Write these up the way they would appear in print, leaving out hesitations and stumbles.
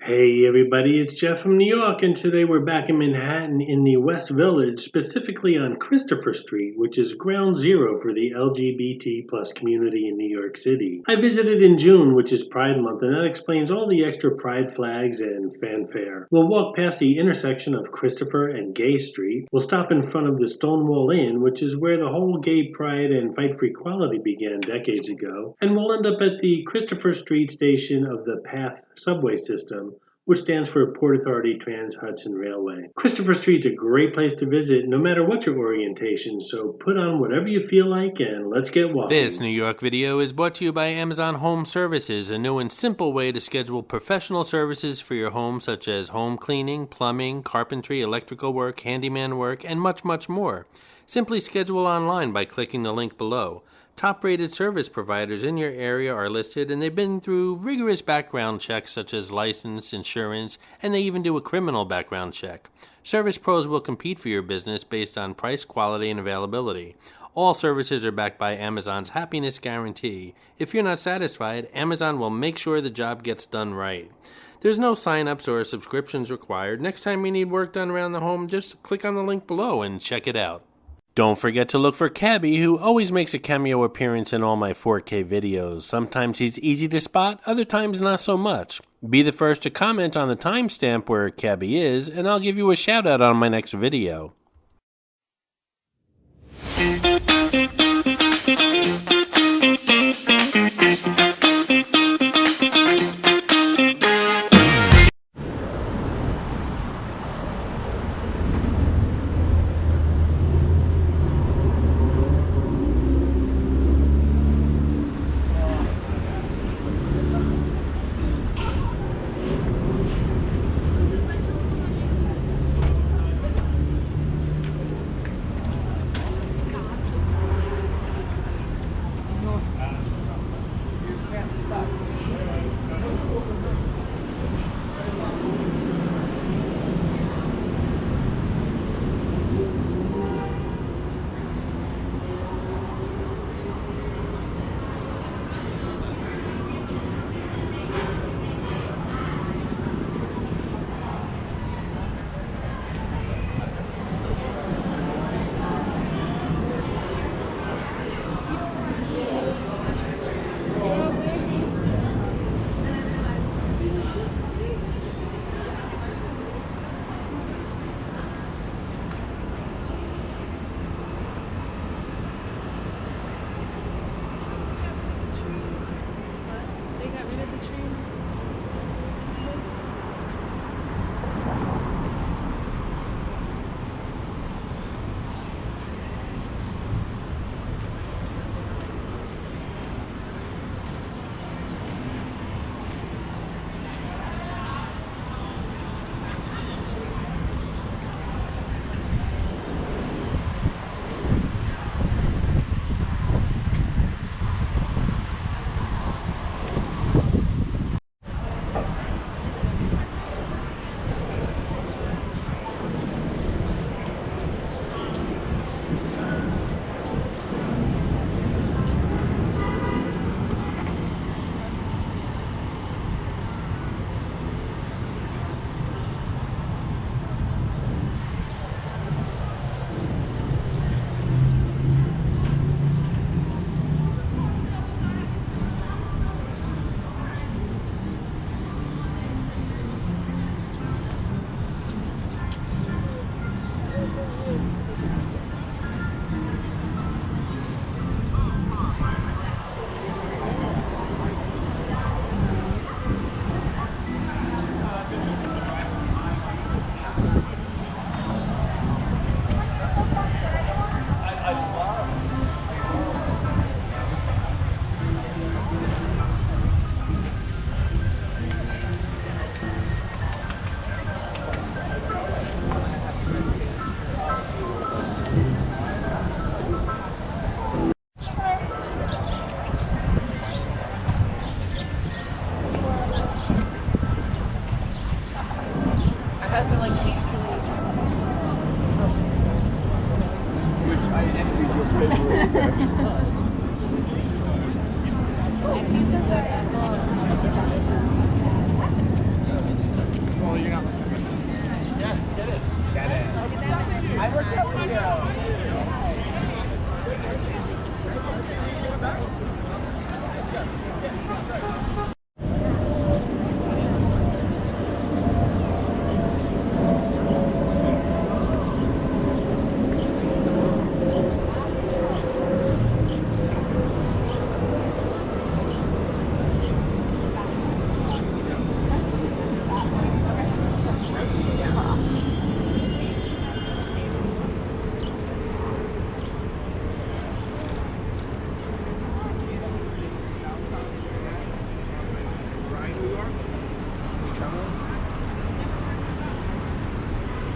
Hey everybody, it's Jeff from New York, and today we're back in Manhattan in the West Village, specifically on Christopher Street, which is ground zero for the LGBT plus community in New York City. I visited in June, which is Pride Month, and that explains all the extra pride flags and fanfare. We'll walk past the intersection of Christopher and Gay Street. We'll stop in front of the Stonewall Inn, which is where the whole gay pride and fight for equality began decades ago, and we'll end up at the Christopher Street station of the PATH subway system, which stands for Port Authority Trans-Hudson Railway. Christopher Street's a great place to visit no matter what your orientation, so put on whatever you feel like and let's get walking. This New York video is brought to you by Amazon Home Services, a new and simple way to schedule professional services for your home such as home cleaning, plumbing, carpentry, electrical work, handyman work, and much, much more. Simply schedule online by clicking the link below. Top-rated service providers in your area are listed, and they've been through rigorous background checks such as license, insurance, and they even do a criminal background check. Service pros will compete for your business based on price, quality, and availability. All services are backed by Amazon's happiness guarantee. If you're not satisfied, Amazon will make sure the job gets done right. There's no sign-ups or subscriptions required. Next time you need work done around the home, just click on the link below and check it out. Don't forget to look for Cabby, who always makes a cameo appearance in all my 4K videos. Sometimes he's easy to spot, other times not so much. Be the first to comment on the timestamp where Cabby is, and I'll give you a shout out on my next video.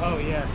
Oh, yeah.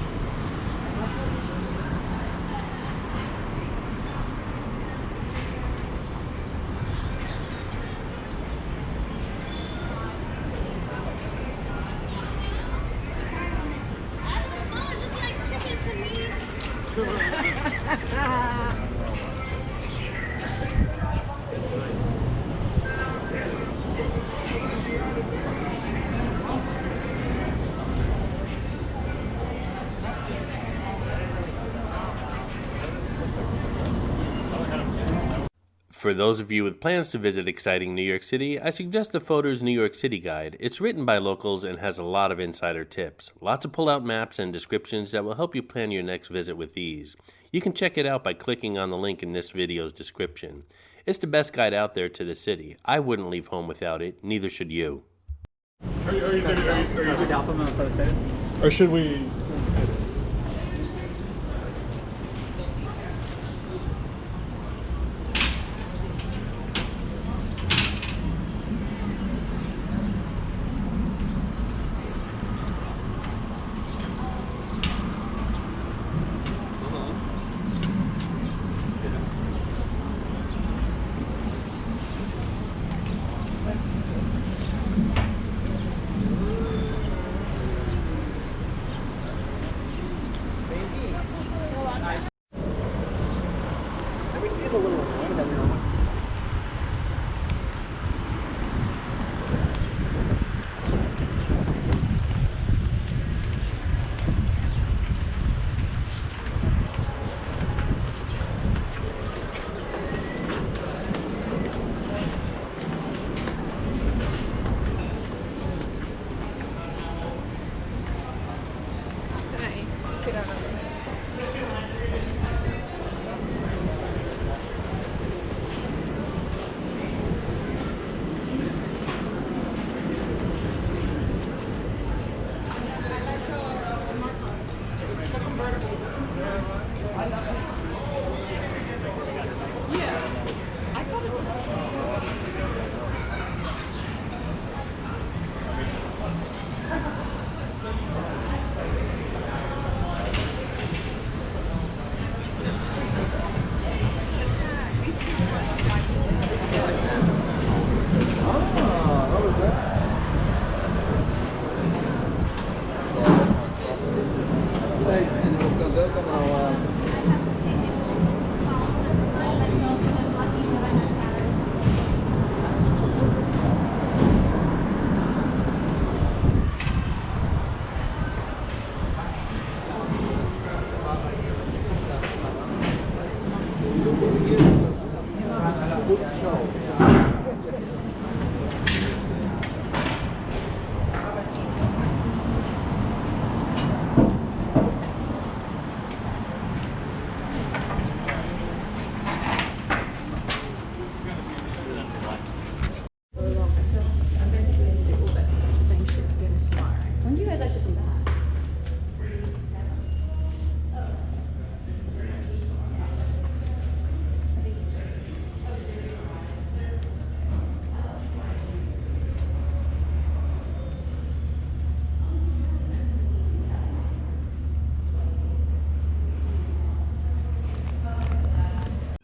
For those of you with plans to visit exciting New York City, I suggest the Photos New York City Guide. It's written by locals and has a lot of insider tips. Lots of pull-out maps and descriptions that will help you plan your next visit with ease. You can check it out by clicking on the link in this video's description. It's the best guide out there to the city. I wouldn't leave home without it, neither should you. Or should we...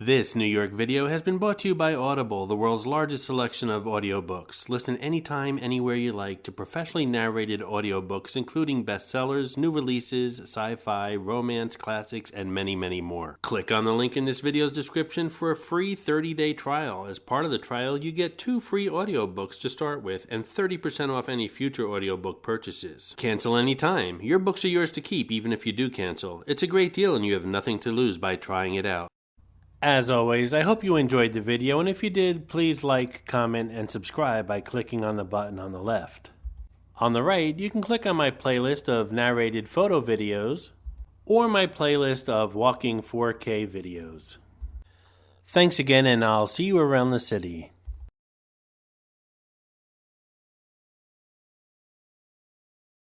This New York video has been brought to you by Audible, the world's largest selection of audiobooks. Listen anytime, anywhere you like to professionally narrated audiobooks, including bestsellers, new releases, sci-fi, romance, classics, and many, many more. Click on the link in this video's description for a free 30-day trial. As part of the trial, you get 2 free audiobooks to start with and 30% off any future audiobook purchases. Cancel anytime. Your books are yours to keep even if you do cancel. It's a great deal and you have nothing to lose by trying it out. As always, I hope you enjoyed the video, and if you did, please like, comment, and subscribe by clicking on the button on the left. On the right, you can click on my playlist of narrated photo videos or my playlist of walking 4K videos. Thanks again, and I'll see you around the city.